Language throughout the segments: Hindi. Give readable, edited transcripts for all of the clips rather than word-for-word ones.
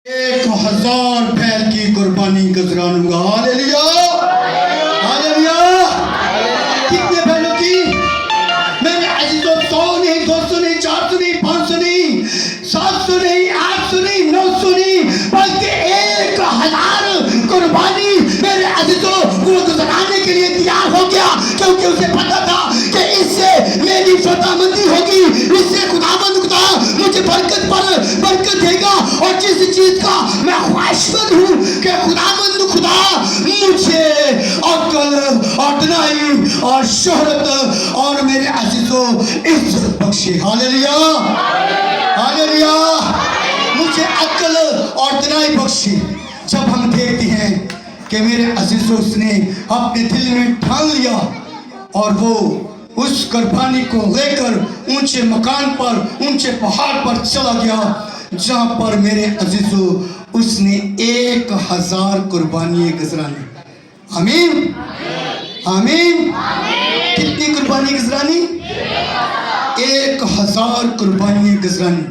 1000 बैल की कुर्बानी गुजरानूंगा। Hallelujah hallelujah. कितने बैलों की? मेरे अजीजों, 100 नहीं, 200 नहीं, 400 नहीं, 500 नहीं, 700 नहीं, 800 नहीं, 900 नहीं, बल्कि 1000 कुर्बानी मेरे अजीजों वो गुजराने के लिए तैयार हो गया, क्योंकि उसे पता था कि इससे मेरी फतहमंदी होगी, इससे खुदावंद खुदा मुझे बरकत पर बरकत देगा। और जिस चीज का मैं ख्वाहिशमंद हूँ कि खुदावंद खुदा मुझे अक्ल और दनाई और शोहरत और मेरे अजीजों इज्जत बख्शे। Hallelujah hallelujah. मुझे अक्ल और दनाई बख्शे। जब हम देखते हैं कि मेरे अजीजों उसने अपने दिल में ठान लिया और वो उस कुर्बानी को लेकर ऊंचे मकान पर, ऊंचे पहाड़ पर चला गया, जहां पर मेरे अजीजों उसने 1000 कुर्बानी गुजरानी। आमीन आमीन। कितनी कुर्बानी गुजरानी? 1000 कुर्बानी गुजरानी।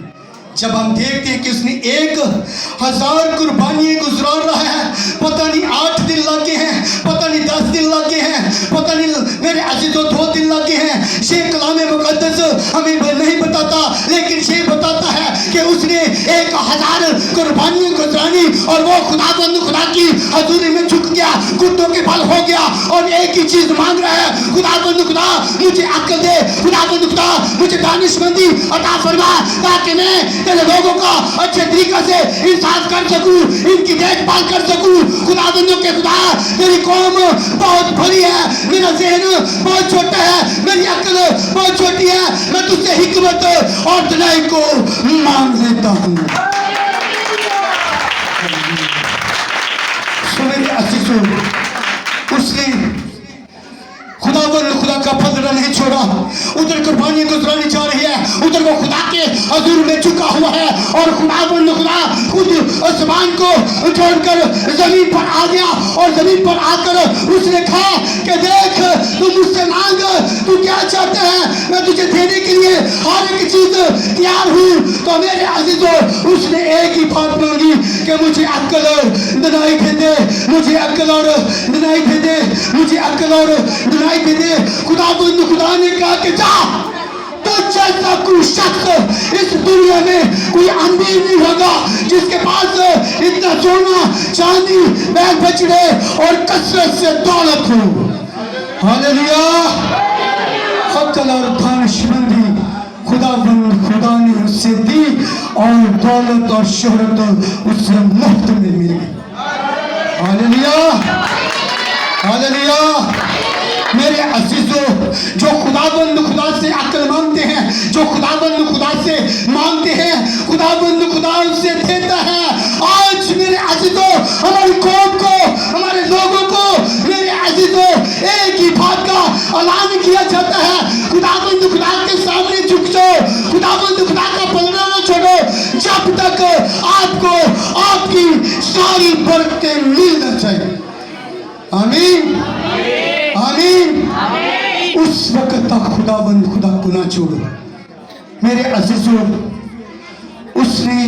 जब हम देखते हैं कि उसने 1000 कुर्बानी गुजरा रहा है, पता नहीं 8 दिन लगे हैं, पता नहीं 10 दिन लगे हैं, पता नहीं मेरे अजीजों 2 दिन लगे हैं। शेख कलाम मुकद्दस हमें नहीं बताता, लेकिन शेख बताता है कि उसने 1000 कुर्बानी गुजरानी और वो खुदाबंद खुदा की हजूरी में झुक गया, घुटनों के बल हो गया और एक ही चीज मांग रहा है, खुदाबंद खुदा मुझे अक्ल दे, खुदाबंद खुदा मुझे दानिशमंदी अता फरमा, ताकि मैं तेरे लोगों का अच्छे तरीके से इंसाफ कर सकूं, इनकी देखभाल कर सकूं। खुदाबंदों के खुदा मेरी कौम बहुत बड़ी है, मेरा ज़हन बहुत छोटा है, मेरी अक्ल बहुत छोटी है, मैं तुझसे हिकमत और दनाई को मांग लेता हूँ। मेरे अजीजों, उसने खुदा का फजला नहीं छोड़ा। उधर कुर्बानी गुजरानी जा रही है, उधर वो खुदा के हजूर में झुका हुआ है और खुदाबंद खुदा खुद आसमान को छोड़कर जमीन पर आ गया और जमीन पर आकर उसने कहा कि देख, तू मुझसे मांग, तू क्या चाहता है, मैं तुझे देने के लिए हर एक चीज तैयार हूँ। तो मेरे अजीजों, उसने एक ही बात मांगी कि मुझे अक्ल और दनाई दे दे, मुझे अक्ल और दनाई दे दे, मुझे अक्ल और दनाई दे दे। खुदाबंद खुदा ने कहा कि जा, तो जैसा कोई शख्स इस दुनिया में कोई अमीर नहीं होगा जिसके पास इतना सोना चांदी बैल बछड़े और कसरत से दौलत हो। हालेलुया। अक्ल और दानिशमंदी खुदाबंद खुदा ने उससे दी और दौलत और शोहरत उससे मुफ्त में मिल गई। Hallelujah hallelujah. मेरे अजीजों, जो खुदाबंद खुदा से अक्ल मांगते हैं, जो खुदाबंद खुदा से मांगते हैं, खुदाबंद खुदा उसे देता है। आज मेरे अजीजों, हमारी कौम को, हमारे लोगों को, मेरे अजीजों, एक ही बात का ऐलान किया जाता है, खुदाबंद खुदा के सामने झुक जाओ, खुदाबंद खुदा का पलड़ा न छोड़ो, जब तक आपको आपकी सारी बरकतें मिलना चाहिए। आमीन आमीन। उस वक्त तक खुदाबंद खुदा को ना छोड़ो। मेरे अजीजों, उसने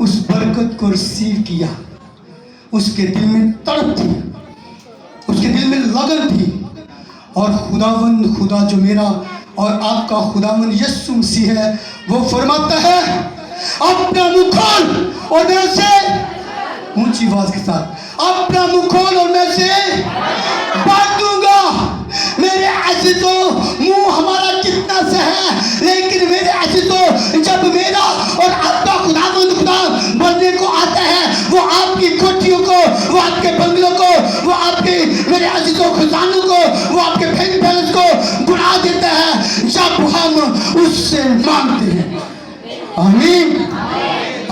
उस बरकत को रिसीव किया, उसके दिल में तड़प थी, उसके दिल में लगन थी। और खुदाबंद खुदा जो मेरा और आपका खुदाबंद यीशु मसीह है, वो फरमाता है, अपना मुंह खोल और मैं से, ऊंची आवाज के साथ, अपना मुंह खोल और मैं से बांट दूंगा। मेरे अजीजों, मुंह हमारा कितना से है, लेकिन मेरे अजीजों, जब मेरा और आपका खुदाबंद खुदा बनने को आता है, वो आपकी कोठियों को, वो आपके बंगलों को, वो आपके मेरे अजीजों खजानों को, वो आपके बैंक बैलेंस को बढ़ा देता है जब हम उससे मांगते हैं। आमीन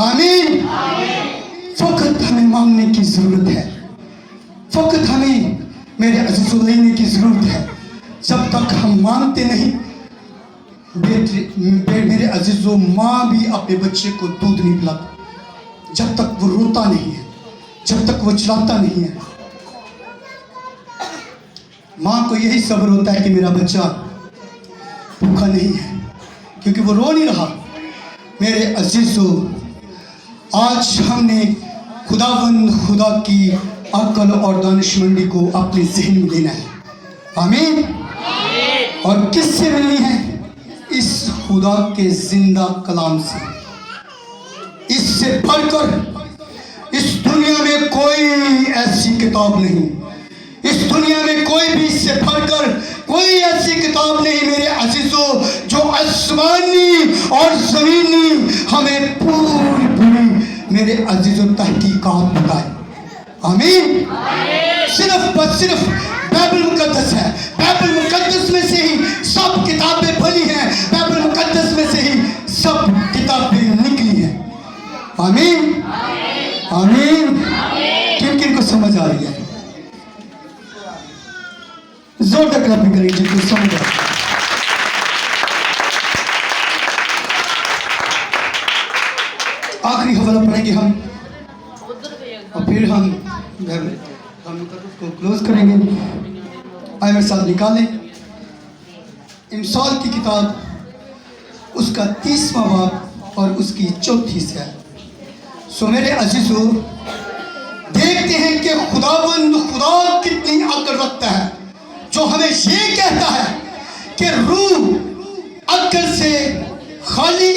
आमीन। फकत हमें मांगने की जरूरत है, फकत हमें मेरे अजीजों लेने की जरूरत है। जब तक हम मांगते नहीं, मेरे अजीजों, माँ भी अपने बच्चे को दूध नहीं पिलाती जब तक वो रोता नहीं है, जब तक वो चिल्लाता नहीं है। माँ को यही सब्र होता है कि मेरा बच्चा भूखा नहीं है, क्योंकि वो रो नहीं रहा। मेरे अजीजों, आज हमने खुदावंद खुदा की अक्ल और दानिशमंदी को अपने जहन में लेना है। आमीन। और किससे मिलनी है? इस खुदा के जिंदा कलाम से। इससे बढ़कर इस दुनिया में कोई ऐसी किताब नहीं, इस दुनिया में कोई भी इससे बढ़कर कोई ऐसी किताब नहीं मेरे अजीजों, जो आसमानी और जमीनी हमें पूरी पूरी मेरे अजीजों तहकीकात बताए। आमीन। सिर्फ बस सिर्फ बाइबल मुकद्दस है। बाइबल मुकद्दस में से ही सब किताबें बनी हैं, बाइबल मुकद्दस में से ही सब किताबें निकली हैं। आमीन। आमीन। किन किन को समझ आ रही है? जोरदार क्लैपिंग करेंगे जिनको समझ आ रही है। आखिरी हवाला पढ़ेंगे हम और फिर हम को क्लोज करेंगे। आए मेरे साथ निकालें इमसाल की किताब, उसका 30वां बाब और उसकी 4थी से। सो मेरे अजीजों, देखते हैं कि खुदावंद खुदा कितनी अक्ल रखता है, जो हमें ये कहता है कि रूह अक्ल से खाली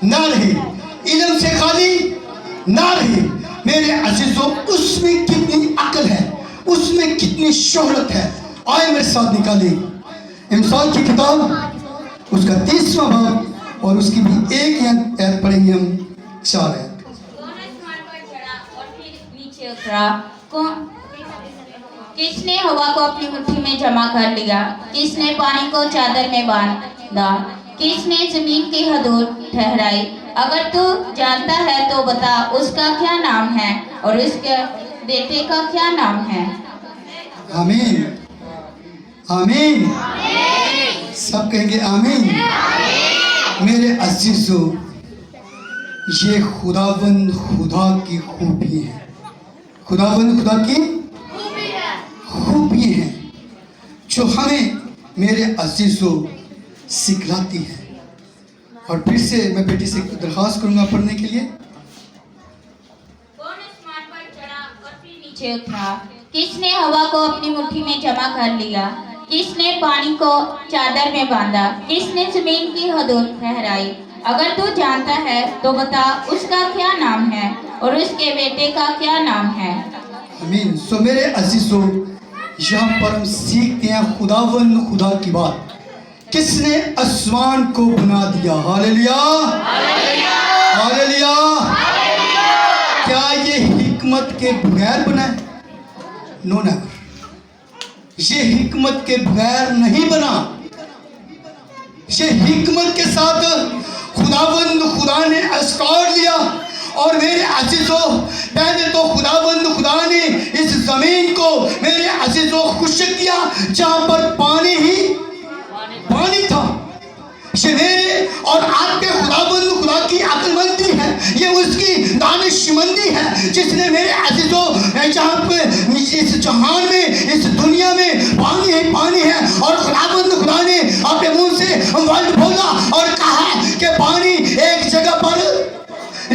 ना रहे, इल्म से खाली ना रहे। मेरे अजीजों, उसमें कितनी अक्ल है, उसमें कितनी शोहरत है। आए मेरे साथ निकाले इमसाल की किताब, उसका 30वां बाब और उसकी भी एक आयत पढ़ेंगे हम, 4 आयत। किसने हवा को अपनी मुट्ठी में जमा कर लिया? किसने पानी को चादर में बांधा? किसने जमीन की हदूद ठहराई? अगर तू जानता है तो बता, उसका क्या नाम है और उसके बेटे का क्या नाम है? आमीन। आमीन। सब कहेंगे आमीन। मेरे अजीजों, ये खुदावंद खुदा की खूबी है। खुदावंद खुदा की खूबी है जो हमें मेरे अजीजों सिखलाती है। और फिर से मैं बेटी से दरख्वास्त करूंगा पढ़ने के लिए। कौन आसमान पर चढ़ा और फिर नीचे उतरा? किसने हवा को अपनी मुट्ठी में जमा कर लिया? किसने पानी को चादर में बांधा? किसने जमीन की हदूद ठहराई? अगर तू जानता है तो बता, उसका क्या नाम है और उसके बेटे का क्या नाम है? आमीन। सो मेरे अजीजों, यहाँ पर हम सीखते हैं खुदावंद खुदा की बात। किसने आसमान को बना दिया? Hallelujah, hallelujah. क्या ये हिकमत के बगैर बना है? No never. ये हिकमत के बगैर नहीं बना। ये हिकमत के साथ खुदावंद खुदा ने अस्कार लिया। और मेरे अजीजों, पहले तो खुदावंद खुदा ने इस जमीन को मेरे अजीजों खुशक किया, जहां पर पानी ही पानी था। ये मेरे और आपके खुदावंद खुदा की अक्लमंदी है, ये उसकी दानिशमंदी है, जिसने मेरे अजीजों जहाँ पे इस जहान में, इस दुनिया में पानी ही पानी है, और खुदावंद खुदा ने अपने मुंह से वर्ड बोला और कहा कि पानी एक जगह पर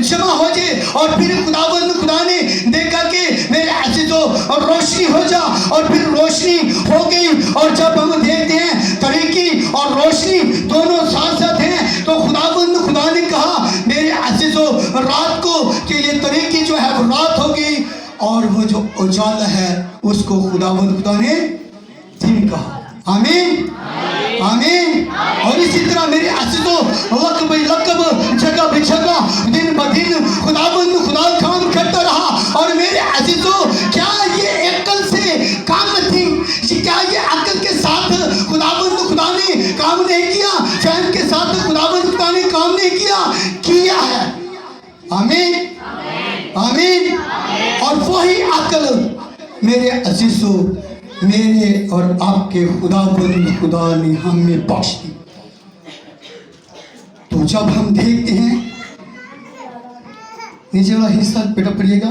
जमा हो जाए। और फिर खुदावंद खुदा ने देखा कि मेरे अजीजों रोशनी हो जा, और फिर रोशनी हो गई। और जब हम देखते हैं तरीकी और रोशनी दोनों साथ साथ हैं, तो खुदावंद खुदा ने कहा मेरे अजीजों, रात को के लिए तरीकी जो है वो रात होगी, और वो जो उजाला है उसको खुदावंद खुदा ने दिन कहा। आमीन। आमीन। और इसी तरह मेरे अजीजों, लकब ब लकब, जगह ब जगह, दिन ब दिन खुदावंद खुदा काम करता रहा। और मेरे अजीजों, क्या ये अक्ल से काम थी? क्या ये अक्ल के साथ खुदावंद खुदा ने काम नहीं किया? फहम के साथ खुदावंद खुदा ने काम नहीं किया? किया है। आमीन। आमीन। और वही अक्ल मेरे अजीजों, मेरे और आपके खुदावंद खुदा ने हमें बख्श दी। तो जब हम देखते हैं, नीचे वाला हिस्सा बेटा पढ़िएगा।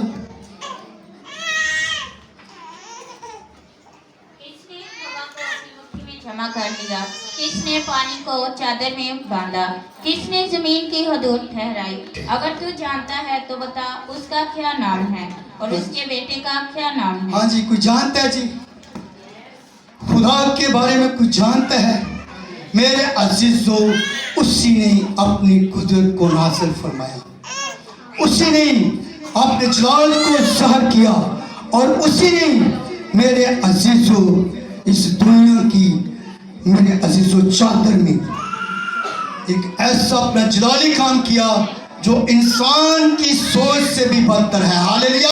किसने हवा को अपनी मुट्ठी में जमा कर लिया? किसने पानी को चादर में बांधा? किसने जमीन की हदूद ठहराई? अगर तू जानता है तो बता उसका क्या नाम है और उसके बेटे का क्या नाम है? हाँ जी, कुछ जानता है जी? खुदा के बारे में कुछ जानता है? मेरे अजीजों, उसी ने अपनी कुदरत को नाज़िल फरमाया, उसी ने अपने जलाल को ज़ाहिर किया, और उसी ने मेरे अजीजों इस दुनिया की, मेरे अजीजों, चादर में एक ऐसा अपना जलाली काम किया जो इंसान की सोच से भी बदतर है। हालेलुया।